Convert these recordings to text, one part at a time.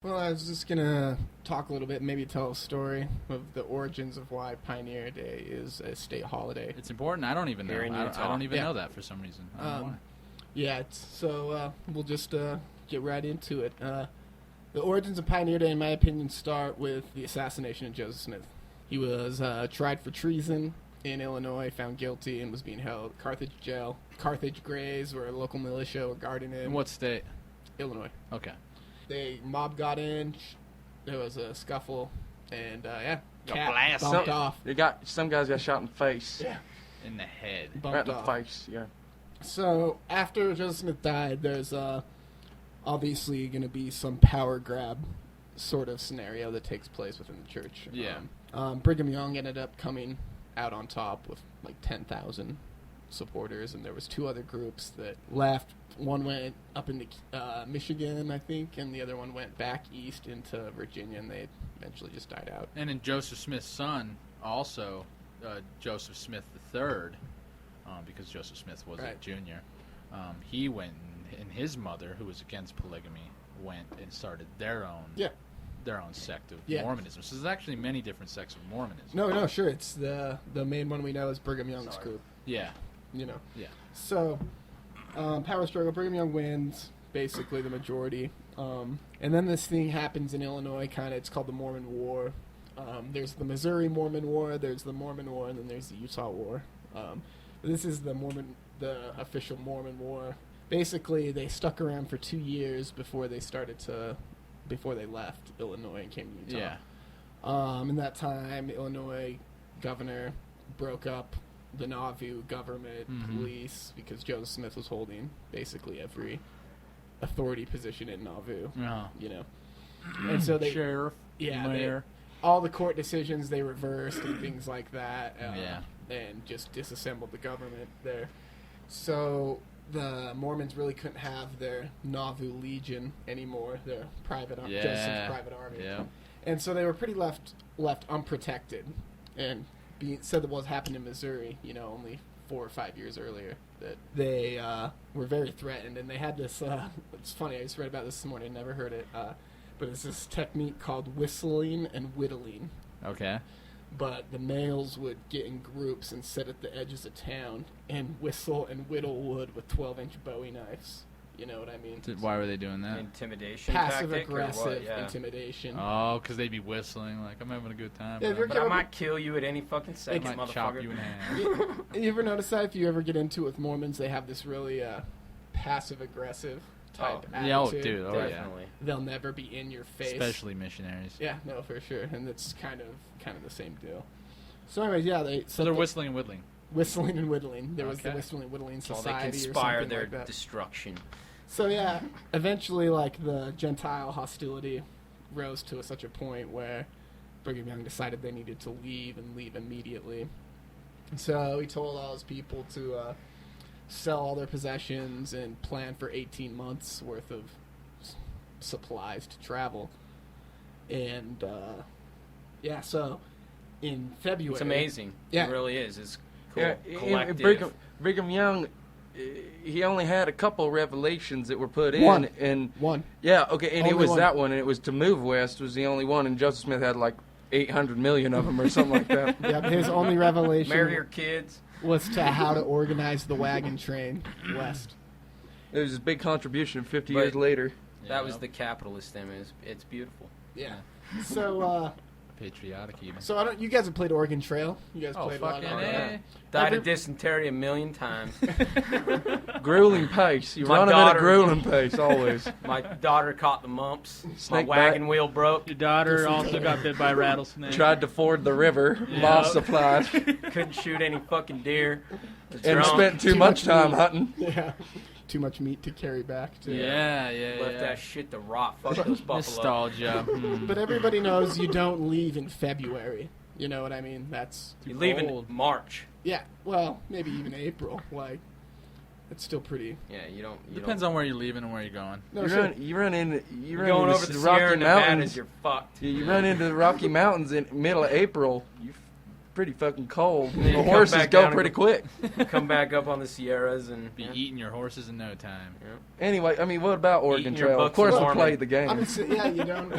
Well, I was just going to talk a little bit, maybe tell a story of the origins of why Pioneer Day is a state holiday. It's important. I don't even know. I don't even know that for some reason. I don't know why. Yeah, we'll just get right into it. The origins of Pioneer Day, in my opinion, start with the assassination of Joseph Smith. He was tried for treason in Illinois, found guilty, and was being held at Carthage jail. Carthage Grays, where a local militia were guarding him. In what state? Illinois. Okay. The mob got in, there was a scuffle, and blast. Bumped off. Some guys got shot in the face. Yeah. In the head. Right in the face, yeah. So, after Joseph Smith died, there's obviously going to be some power grab sort of scenario that takes place within the church. Yeah. Brigham Young ended up coming out on top with like 10,000 supporters, and there was two other groups that left. One went up into Michigan, I think, and the other one went back east into Virginia, and they eventually just died out. And then Joseph Smith's son, also Joseph Smith III, because Joseph Smith was a junior, he went, and his mother, who was against polygamy, went and started their own sect of Mormonism. So there's actually many different sects of Mormonism. No, sure. It's the main one we know is Brigham Young's group. Yeah. You know. Yeah. So, power struggle. Brigham Young wins, basically the majority. And then this thing happens in Illinois, it's called the Mormon War. There's the Missouri Mormon War, there's the Mormon War, and then there's the Utah War. This is the official Mormon War. Basically, they stuck around for 2 years before they left Illinois and came to Utah. Yeah. In that time, Illinois governor broke up the Nauvoo government, police, because Joseph Smith was holding basically every authority position in Nauvoo. You know, and so they sheriff, mayor, all the court decisions they reversed and things like that. And just disassembled the government there. So the Mormons really couldn't have their Nauvoo Legion anymore, their Joseph's private army. Yeah. And so they were pretty left unprotected. And said that what happened in Missouri, only 4 or 5 years earlier, that they were very threatened. And they had this, it's funny, I just read about this morning, never heard it, but it's this technique called whistling and whittling. Okay. But the males would get in groups and sit at the edges of town and whistle and whittle wood with 12-inch Bowie knives. You know what I mean? Why were they doing that? Intimidation Passive-aggressive intimidation. Oh, because they'd be whistling like, I'm having a good time. Yeah, but I might kill you at any fucking second, I might motherfucker. chop you in half. You ever notice that if you ever get into it with Mormons, they have this really passive-aggressive type attitude. Definitely. They'll never be in your face. Especially missionaries. Yeah, no, for sure. And it's kind of the same deal. So anyways, So they're whistling and whittling. Whistling and whittling. There was the Whistling and Whittling Society they or conspire something their like that. destruction. So eventually the Gentile hostility rose to such a point where Brigham Young decided they needed to leave and leave immediately. So he told all his people to sell all their possessions and plan for 18 months worth of supplies to travel. And so in February, it's amazing. Yeah. It really is. It's cool. Yeah, Collective. Brigham Young, he only had a couple revelations that were put in. One. Yeah, okay, and Only it was one. that one, and it was to move west was the only one, and Joseph Smith had like 800 million of them or something like that. Yeah, his only revelation Marry your kids. was to how to organize the wagon train west. It was his big contribution 50 years later. That was the capitalist thing. It's beautiful. Yeah. So, Patriotic even. So you guys have played Oregon Trail. You guys played a lot fucking of A. Died of dysentery 1,000,000 times. Grueling pace. You My run them at a daughter- grueling pace, always. My daughter caught the mumps. Snake My wagon wheel broke. Your daughter also got bit by a rattlesnake. Tried to ford the river, lost supplies, Couldn't shoot any fucking deer. Was and drunk. spent too much time hunting. Yeah. Too much meat to carry back to. Left that shit to rot. Fuck those buffalo. Nostalgia. But everybody knows you don't leave in February. You know what I mean? That's You leave in March. yeah. Well, maybe even April. Like, it's still pretty. Yeah, you don't. Depends on where you're leaving and where you're going. No, You sure. run into going over the Rocky Sierra Nevadas, Mountains. you're fucked. You run into the Rocky Mountains in middle of April. You're pretty fucking cold. You The come horses back go down and pretty go- quick. Come back up on the Sierras and Be eating your horses in no time. Anyway, I mean, what about Oregon Eating your Trail? Of Books course, of we Mormon. played the game. I mean, so, yeah, you don't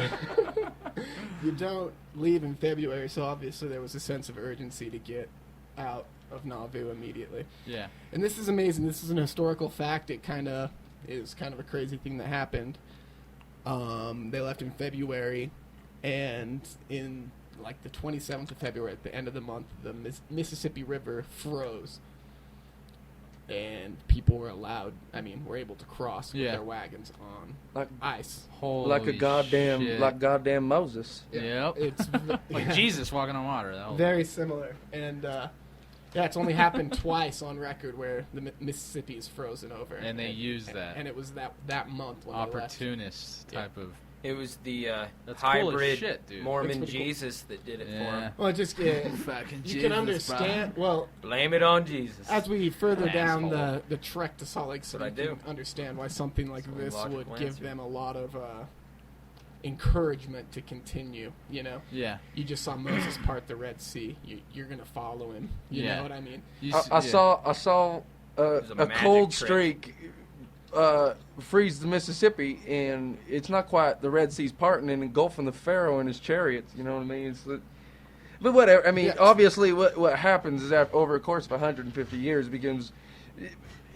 you don't leave in February, so obviously there was a sense of urgency to get out of Nauvoo immediately. Yeah. And this is amazing. This is an historical fact. It kind of is kind of a crazy thing that happened. They left in February, and in like the 27th of February, at the end of the month, the Mississippi River froze. And people were were able to cross with their wagons on Like- ice. Holy like shit. goddamn Moses. Yep. It's Like Jesus walking on water. That very similar. And it's only happened twice on record where the Mississippi is frozen over. And they used that. And it was that month when they left. opportunist type of. it was the That's cool as hybrid shit, dude. Mormon That's pretty cool. Jesus that did it for Yeah. him. Well, it just Fucking you can understand. Well, Blame it on Jesus. as we further down Asshole. the trek to Salt Lake City, That's you what I can understand why something like That's the this would logical give answer. them a lot of encouragement to continue. You know, Yeah. you just saw Moses part the Red Sea. You're gonna follow him. You Yeah. know what I mean? I saw was a a magic cold trick. streak freeze the Mississippi, and it's not quite the Red Sea's parting and engulfing the Pharaoh and his chariots. You know what I mean? But whatever. I mean, Yeah. obviously, what happens is that over a course of 150 years,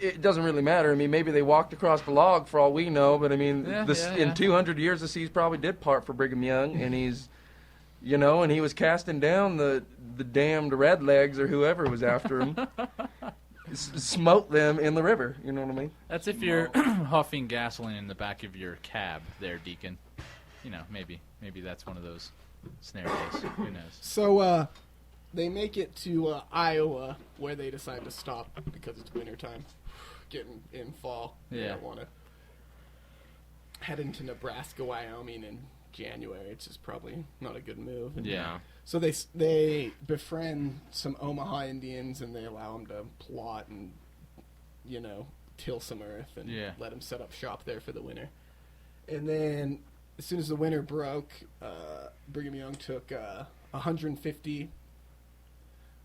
it doesn't really matter. I mean, maybe they walked across the log for all we know, but I mean, in 200 years, the seas probably did part for Brigham Young, and he's, and he was casting down the damned redlegs or whoever was after him. Smote them in the river. You know what I mean? That's if you're huffing gasoline in the back of your cab there, Deacon. Maybe that's one of those scenarios. Who knows? So they make it to Iowa, where they decide to stop because it's wintertime. Getting in fall. They Yeah. don't want to head into Nebraska, Wyoming in January. It's just probably not a good move. And Yeah. so they befriend some Omaha Indians, and they allow them to plot and, till some earth and let them set up shop there for the winter. And then as soon as the winter broke, Brigham Young took 150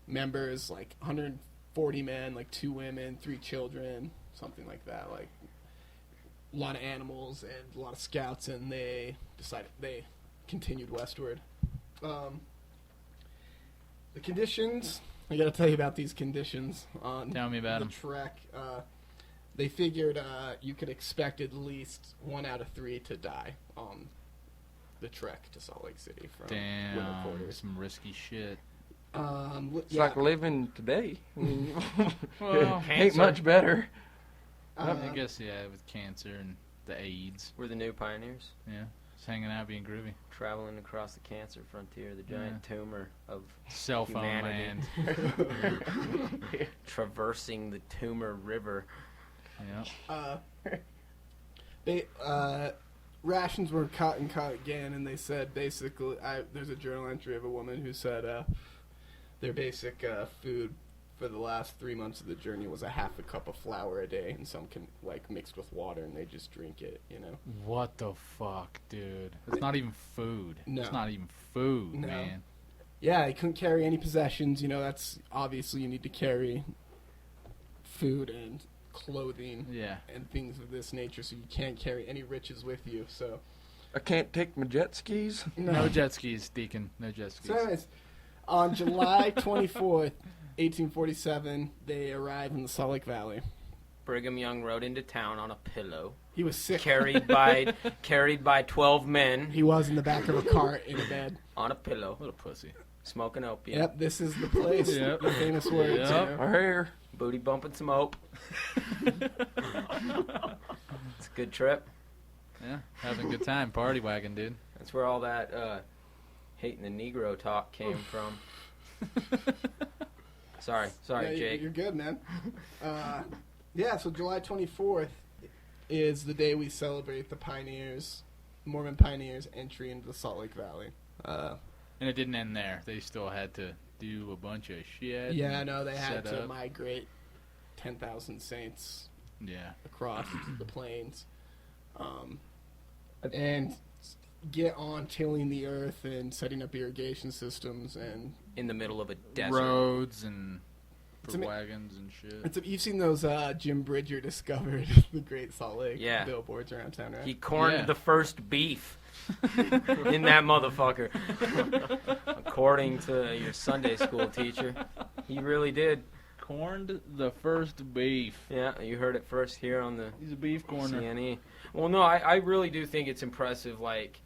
members, like 140 men, like 2 women, 3 children, something like that, like a lot of animals and a lot of scouts, and they continued westward. The conditions, I gotta tell you about these conditions on Tell me about the 'em. trek. They figured you could expect at least 1 out of 3 to die on the trek to Salt Lake City from winter Damn. quarters. Some risky shit. It's like living today. I mean, Well, ain't much better. I guess, with cancer and the AIDS. We're the new pioneers, Yeah. Just hanging out, being groovy. traveling across the cancer frontier, the giant tumor of Cell phone humanity. land. traversing the tumor river. Yeah. Rations were cut again, and they said basically, there's a journal entry of a woman who said their basic food for the last 3 months of the journey was a half a cup of flour a day, and some mixed with water, and they just drink it, What the fuck, dude? It's not even food. No. It's not even food, No. man. Yeah, they couldn't carry any possessions. That's obviously you need to carry food and clothing Yeah. and things of this nature, so you can't carry any riches with you. So I can't take my jet skis. No jet skis, Deacon. No jet skis. So anyways, on July 24th, 1847, they arrived in the Salt Lake Valley. Brigham Young rode into town on a pillow, He was sick. carried by 12 men He was in the back of a cart in a bed. on a pillow, Little pussy. smoking opium, Yep, this is the place. Yep. The famous words. Yep. Our hair. booty bumping some ope. It's a good trip. Yeah. Having a good time. Party wagon, dude. That's where all that hating the Negro talk came from. Sorry, Yeah, Jake. You're good, man. So July 24th is the day we celebrate the Mormon pioneers' entry into the Salt Lake Valley. And it didn't end there. They still had to do a bunch of shit. Yeah, no, they had set to up. migrate 10,000 saints Yeah. across the plains. And get on tilling the earth and setting up irrigation systems and in the middle of a desert. Roads and for wagons and shit. You've seen those Jim Bridger discovered the Great Salt Lake billboards around town, right? He corned the first beef in that motherfucker. According to your Sunday school teacher, he really did. Corned the first beef. Yeah, you heard it first here on the He's a beef corner. C.N.E. Well, no, I really do think it's impressive. Like,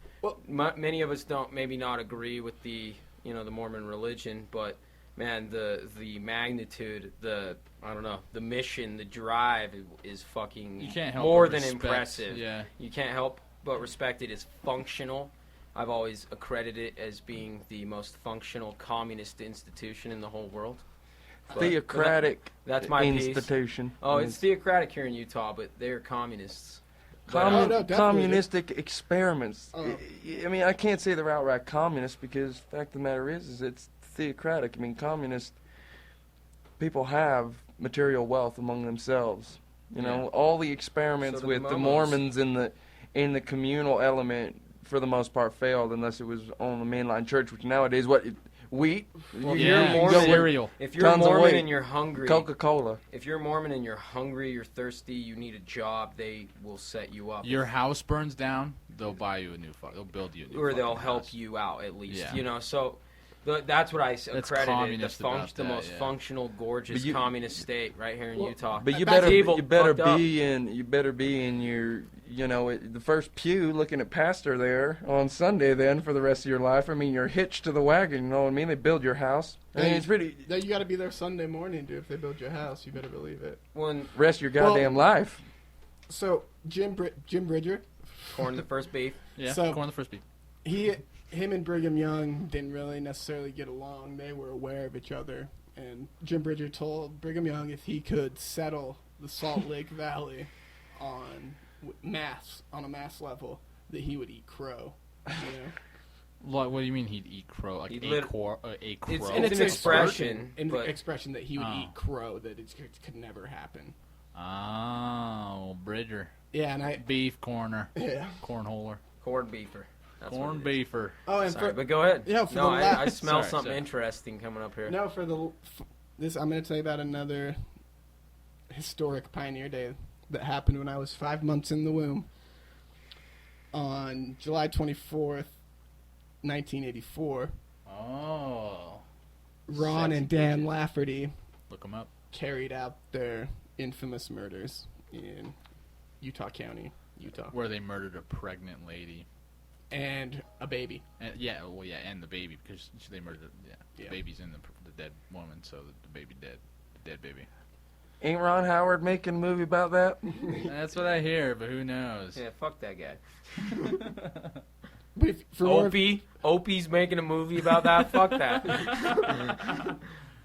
many of us don't maybe not agree with the Mormon religion, but man, the magnitude, the mission, the drive is fucking you can't help more but than respect. impressive. Yeah. You can't help but respect it as functional. I've always accredited it as being the most functional communist institution in the whole world. Theocratic that's my institution. Piece. Oh, it's theocratic here in Utah, but they're communists. Communistic experiments. I mean, I can't say they're outright communist because the fact of the matter is it's theocratic. I mean, communist people have material wealth among themselves. You know, all the experiments with the Mormons in the communal element, for the most part, failed unless it was on the mainline church, which nowadays wheat. Well, cereal. If you're a Mormon and you're hungry, Coca-Cola. If you're a Mormon and you're hungry, you're thirsty, you need a job, they will set you up. Your house burns down, they'll buy you a new they'll build you a new or they'll house. help you out at least. You know, so that's what I accredited. The most functional, gorgeous communist state right here in Utah. But you better be in your the first pew looking at pastor there on Sunday then for the rest of your life. I mean, you're hitched to the wagon. You know what I mean? They build your house. I mean, it's pretty. You got to be there Sunday morning, dude. If they build your house, you better believe it. Rest of your goddamn life. So Jim Bridger, corn the first beef. Yeah, corn the first beef. Him and Brigham Young didn't really necessarily get along. They were aware of each other, and Jim Bridger told Brigham Young if he could settle the Salt Lake Valley on a mass level, that he would eat crow. You know? What do you mean he'd eat crow? Like a crow? It's an expression. Expression that he would eat crow, that it could never happen. Oh, Bridger. Yeah, and beef corner. Yeah. Cornholer. Corn beefer. Corn beefer. Oh, and but go ahead. Yeah, I smell something interesting coming up here. No, I'm going to tell you about another historic Pioneer Day that happened when I was 5 months in the womb. On July 24th, 1984. Oh. Ron and Dan Lafferty. Look them up. Carried out their infamous murders in Utah County, Utah. Where they murdered a pregnant lady. And a baby. And the baby, because they murdered the baby's in the dead woman, so the baby dead. The dead baby. Ain't Ron Howard making a movie about that? That's what I hear, but who knows? Yeah, fuck that guy. But Opie's making a movie about that? Fuck that.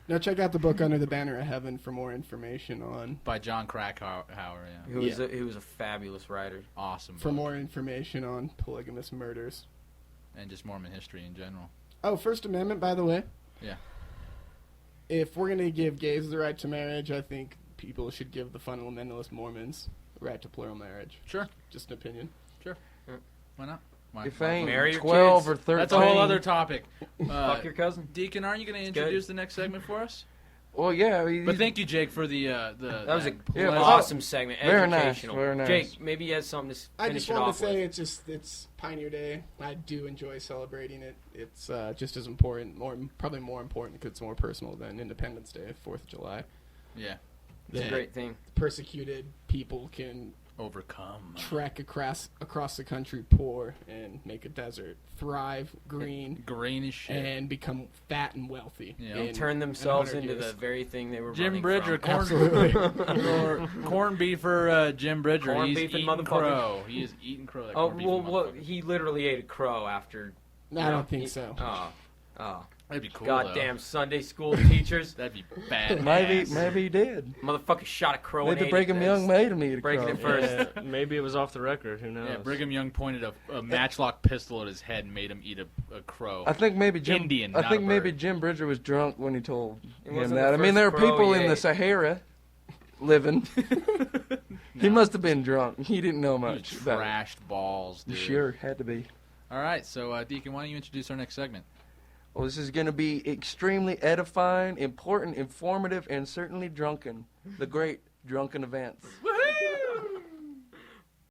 Now check out the book Under the Banner of Heaven for more information on. By John Krakauer, yeah. He was a fabulous writer. Awesome book. For more information on polygamous murders. And just Mormon history in general. Oh, First Amendment, by the way. Yeah. If we're going to give gays the right to marriage, I think people should give the fundamentalist Mormons the right to plural marriage. Sure. Just an opinion. Sure. Why not? If ain't marry 12 or 13. That's a whole other topic. Fuck your cousin. Deacon, aren't you going to introduce the next segment for us? Well, yeah. But thank you, Jake, for the that was an awesome segment. Educational. Very nice. Jake, maybe he has something to finish it off with. I just wanted to say it's Pioneer Day. I do enjoy celebrating it. It's just as important, probably more important because it's more personal than Independence Day, 4th of July. Yeah. It's a great thing. Persecuted people can overcome, trek across the country poor and make a desert thrive green as shit, and become fat and wealthy, and turn themselves into the very thing they were Jim Bridger from. corn beefer Jim Bridger, he's eating crow. He is eating crow. Well, he literally ate a crow after. I don't think so. Oh. That'd be cool. Goddamn Sunday school teachers. That'd be bad. Maybe he did. Motherfucker shot a crow. Maybe Brigham Young made him eat a crow. Breaking it first. Yeah, maybe it was off the record. Who knows? Yeah, Brigham Young pointed a matchlock pistol at his head and made him eat a crow. I think maybe Jim Bridger was drunk when he told him that. I mean, there are people in the Sahara living. He must have been drunk. He didn't know much. He trashed balls, dude. Sure, had to be. All right, so Deacon, why don't you introduce our next segment? Well, this is going to be extremely edifying, important, informative, and certainly drunken. The great drunken events.